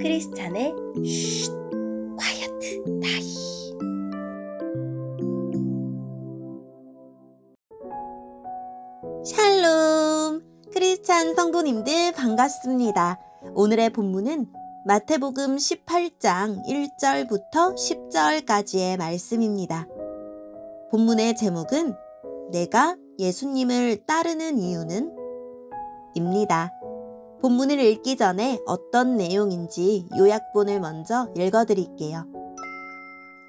크리스찬의 쉿 콰이어트 타임. 샬롬! 크리스찬 성도님들 반갑습니다. 오늘의 본문은 마태복음 18장 1절부터 10절까지의 말씀입니다. 본문의 제목은 내가 예수님을 따르는 이유는? 입니다. 본문을 읽기 전에 어떤 내용인지 요약본을 먼저 읽어드릴게요.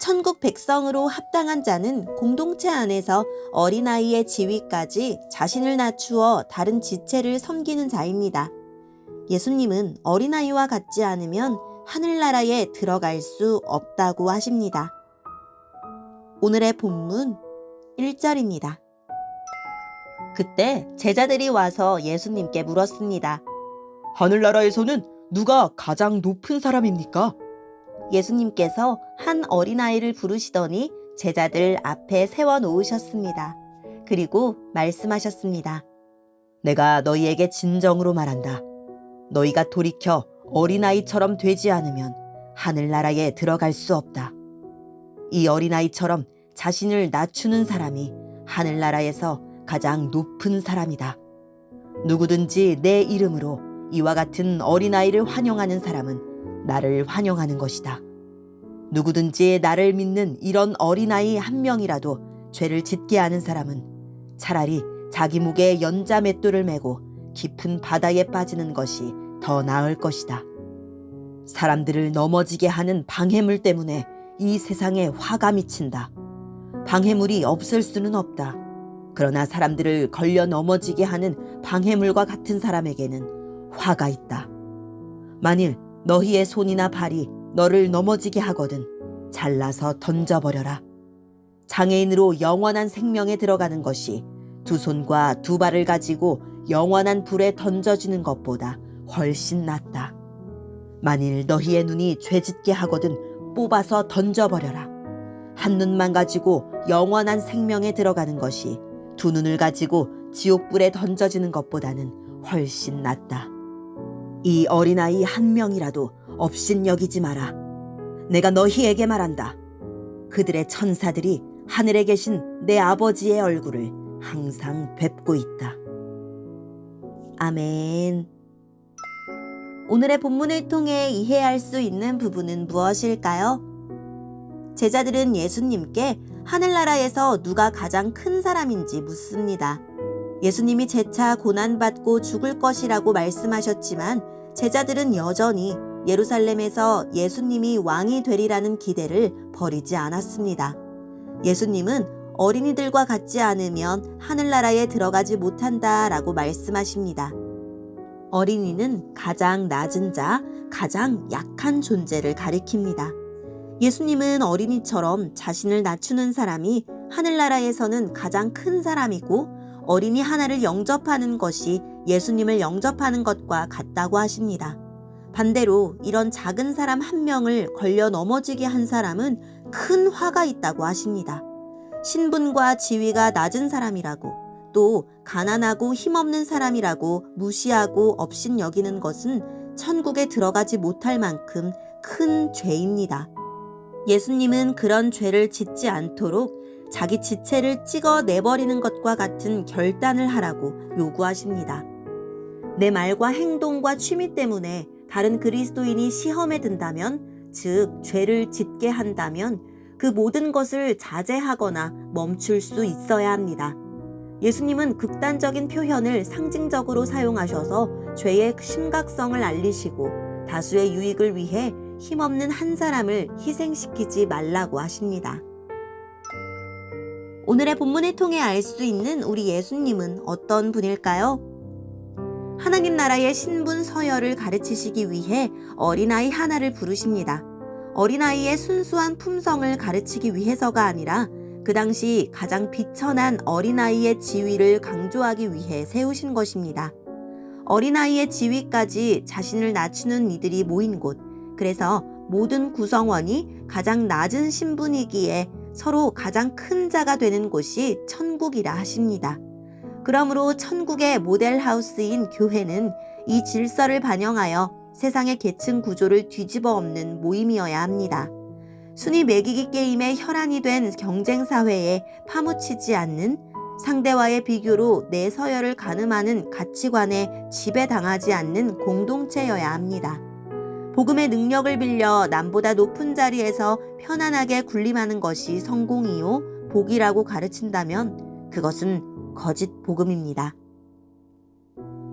천국 백성으로 합당한 자는 공동체 안에서 어린아이의 지위까지 자신을 낮추어 다른 지체를 섬기는 자입니다. 예수님은 어린아이와 같지 않으면 하늘나라에 들어갈 수 없다고 하십니다. 오늘의 본문 1절입니다. 그때 제자들이 와서 예수님께 물었습니다. 하늘나라에서는 누가 가장 높은 사람입니까? 예수님께서 한 어린아이를 부르시더니 제자들 앞에 세워놓으셨습니다. 그리고 말씀하셨습니다. 내가 너희에게 진정으로 말한다. 너희가 돌이켜 어린아이처럼 되지 않으면 하늘나라에 들어갈 수 없다. 이 어린아이처럼 자신을 낮추는 사람이 하늘나라에서 가장 높은 사람이다. 누구든지 내 이름으로 이와 같은 어린아이를 환영하는 사람은 나를 환영하는 것이다. 누구든지 나를 믿는 이런 어린아이 한 명이라도 죄를 짓게 하는 사람은 차라리 자기 목에 연자 맷돌을 메고 깊은 바다에 빠지는 것이 더 나을 것이다. 사람들을 넘어지게 하는 방해물 때문에 이 세상에 화가 미친다. 방해물이 없을 수는 없다. 그러나 사람들을 걸려 넘어지게 하는 방해물과 같은 사람에게는 화가 있다. 만일 너희의 손이나 발이 너를 넘어지게 하거든 잘라서 던져버려라. 장애인으로 영원한 생명에 들어가는 것이 두 손과 두 발을 가지고 영원한 불에 던져지는 것보다 훨씬 낫다. 만일 너희의 눈이 죄짓게 하거든 뽑아서 던져버려라. 한 눈만 가지고 영원한 생명에 들어가는 것이 두 눈을 가지고 지옥불에 던져지는 것보다는 훨씬 낫다. 이 어린아이 한 명이라도 업신여기지 마라. 내가 너희에게 말한다. 그들의 천사들이 하늘에 계신 내 아버지의 얼굴을 항상 뵙고 있다. 아멘. 오늘의 본문을 통해 이해할 수 있는 부분은 무엇일까요? 제자들은 예수님께 하늘나라에서 누가 가장 큰 사람인지 묻습니다. 예수님이 재차 고난받고 죽을 것이라고 말씀하셨지만 제자들은 여전히 예루살렘에서 예수님이 왕이 되리라는 기대를 버리지 않았습니다. 예수님은 어린이들과 같지 않으면 하늘나라에 들어가지 못한다라고 말씀하십니다. 어린이는 가장 낮은 자, 가장 약한 존재를 가리킵니다. 예수님은 어린이처럼 자신을 낮추는 사람이 하늘나라에서는 가장 큰 사람이고 어린이 하나를 영접하는 것이 예수님을 영접하는 것과 같다고 하십니다. 반대로 이런 작은 사람 한 명을 걸려 넘어지게 한 사람은 큰 화가 있다고 하십니다. 신분과 지위가 낮은 사람이라고 또 가난하고 힘없는 사람이라고 무시하고 업신여기는 것은 천국에 들어가지 못할 만큼 큰 죄입니다. 예수님은 그런 죄를 짓지 않도록 자기 지체를 찍어내버리는 것과 같은 결단을 하라고 요구하십니다. 내 말과 행동과 취미 때문에 다른 그리스도인이 시험에 든다면, 즉 죄를 짓게 한다면 그 모든 것을 자제하거나 멈출 수 있어야 합니다. 예수님은 극단적인 표현을 상징적으로 사용하셔서 죄의 심각성을 알리시고 다수의 유익을 위해 힘없는 한 사람을 희생시키지 말라고 하십니다. 오늘의 본문을 통해 알 수 있는 우리 예수님은 어떤 분일까요? 하나님 나라의 신분 서열을 가르치시기 위해 어린아이 하나를 부르십니다. 어린아이의 순수한 품성을 가르치기 위해서가 아니라 그 당시 가장 비천한 어린아이의 지위를 강조하기 위해 세우신 것입니다. 어린아이의 지위까지 자신을 낮추는 이들이 모인 곳, 그래서 모든 구성원이 가장 낮은 신분이기에 서로 가장 큰 자가 되는 곳이 천국이라 하십니다. 그러므로 천국의 모델하우스인 교회는 이 질서를 반영하여 세상의 계층 구조를 뒤집어 엎는 모임이어야 합니다. 순위 매기기 게임의 혈안이 된 경쟁 사회에 파묻히지 않는, 상대와의 비교로 내 서열을 가늠하는 가치관에 지배당하지 않는 공동체여야 합니다. 복음의 능력을 빌려 남보다 높은 자리에서 편안하게 군림하는 것이 성공이요 복이라고 가르친다면 그것은 거짓 복음입니다.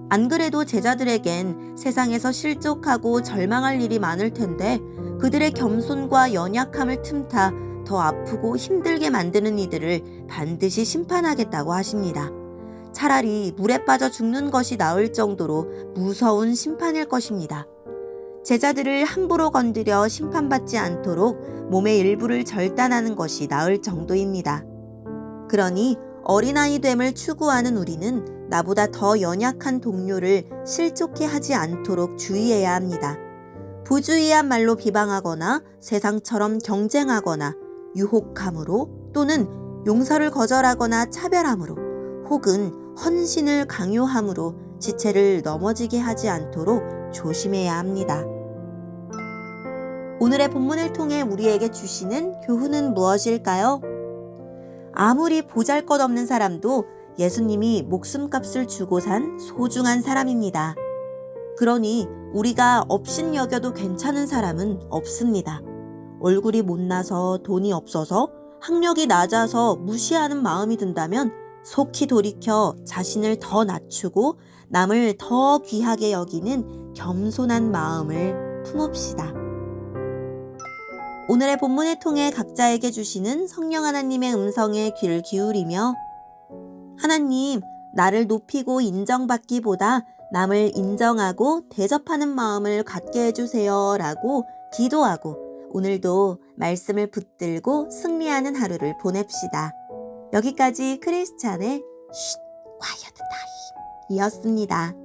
안 그래도 제자들에겐 세상에서 실족하고 절망할 일이 많을 텐데 그들의 겸손과 연약함을 틈타 더 아프고 힘들게 만드는 이들을 반드시 심판하겠다고 하십니다. 차라리 물에 빠져 죽는 것이 나을 정도로 무서운 심판일 것입니다. 제자들을 함부로 건드려 심판받지 않도록 몸의 일부를 절단하는 것이 나을 정도입니다. 그러니 어린아이 됨을 추구하는 우리는 나보다 더 연약한 동료를 실족해 하지 않도록 주의해야 합니다. 부주의한 말로 비방하거나 세상처럼 경쟁하거나 유혹함으로 또는 용서를 거절하거나 차별함으로 혹은 헌신을 강요함으로 지체를 넘어지게 하지 않도록 조심해야 합니다. 오늘의 본문을 통해 우리에게 주시는 교훈은 무엇일까요? 아무리 보잘것없는 사람도 예수님이 목숨값을 주고 산 소중한 사람입니다. 그러니 우리가 업신여겨도 괜찮은 사람은 없습니다. 얼굴이 못나서 돈이 없어서 학력이 낮아서 무시하는 마음이 든다면 속히 돌이켜 자신을 더 낮추고 남을 더 귀하게 여기는 겸손한 마음을 품읍시다. 오늘의 본문을 통해 각자에게 주시는 성령 하나님의 음성에 귀를 기울이며 하나님, 나를 높이고 인정받기보다 남을 인정하고 대접하는 마음을 갖게 해주세요 라고 기도하고 오늘도 말씀을 붙들고 승리하는 하루를 보냅시다. 여기까지 크리스찬의 쉿, quiet time 이었습니다.